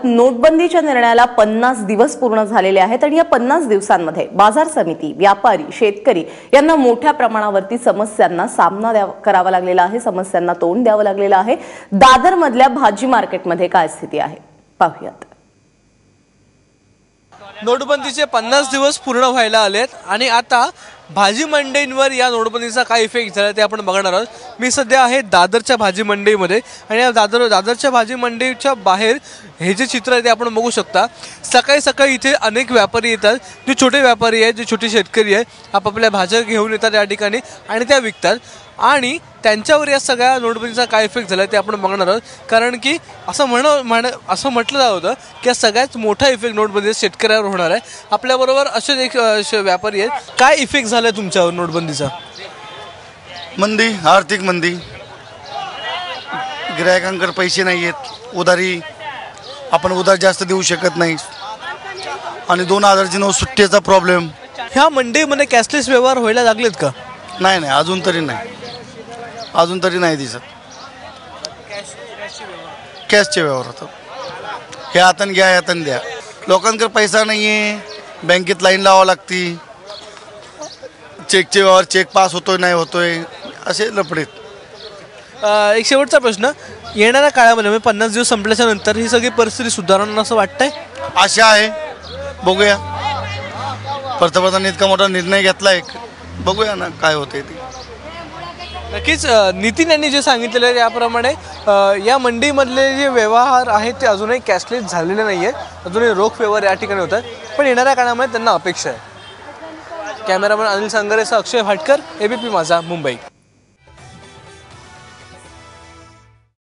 नोटबंदीच्या निर्णयाला 50 दिवस पूर्ण झालेले आहेत आणि या 50 दिवसांमध्ये बाजार समिती, व्यापारी, शेतकरी यांना मोठ्या प्रमाणावरती समस्यांना सामना करावा लागलेला आहे, समस्यांना तोंड द्यावं लागलेलं आहे। दादर मधल्या भाजी मार्केटमध्ये काय स्थिती आहे पाहूयात। नोटबंदीचे 50 दिवस पूर्ण व्हायला आलेत आणि आता भाजी मंडईंवर या नोटबंदीचा काय इफेक्ट झाला ते आपण बघणार आहोत। मी सध्या आहे दादरच्या भाजी मंडईमध्ये आणि या दादरच्या भाजी मंडईच्या बाहेर हे जे चित्र आहे ते आपण बघू शकता। सकाळी सकाळी इथे अनेक व्यापारी येतात, जे छोटे व्यापारी आहेत, जे छोटे शेतकरी आहेत, आपापल्या भाज्या घेऊन येतात या ठिकाणी आणि त्या विकतात आणि त्यांच्यावर या सगळ्या नोटबंदीचा काय इफेक्ट झाला ते आपण बघणार आहोत। कारण की असं म्हटलं जात होतं की या सगळ्यात मोठा इफेक्ट नोटबंदी शेतकऱ्यावर होणार आहे। आपल्याबरोबर असेच एक व्यापारी आहेत। काय इफेक्ट झाला तुमच्यावर नोटबंदीचा? मंदी, आर्थिक मंदी, गिरायकांकडे पैसे नाही आहेत, उधारी आपण उधार जास्त देऊ शकत नाही आणि 2000ची नोट सुट्टीचा प्रॉब्लेम। ह्या मंडईमध्ये कॅशलेस व्यवहार व्हायला लागलेत का? नाही, अजून तरी नाही दिसत। कॅशचे व्यवहार होतात, हे हाताने घ्या, हाताने द्या। लोकांकडे पैसा नाही आहे, बँकेत लाईन लावावं लागती, चेकचे व्यवहार, चेक पास होतोय नाही होतोय, असे लफडेत। एक शेवटचा प्रश्न, येणाऱ्या काळामध्ये 50 दिवस संपल्याच्या नंतर ही सगळी परिस्थिती सुधारणार असं वाटतंय? आशा आहे, बघूया। पंतप्रधानांनी इतका मोठा निर्णय घेतलाय, बघूया ना काय होते ते। नक्कीच नितीन यांनी जे सांगितलेलं आहे त्याप्रमाणे या मंडईमधले जे व्यवहार आहेत ते अजूनही कॅशलेस झालेले नाही आहेत, अजूनही रोख व्यवहार या ठिकाणी होतात, पण येणाऱ्या काळामध्ये त्यांना अपेक्षा आहे। कॅमेरामॅन अनिल संगरेसह अक्षय भाटकर, एबीपी माझा, मुंबई।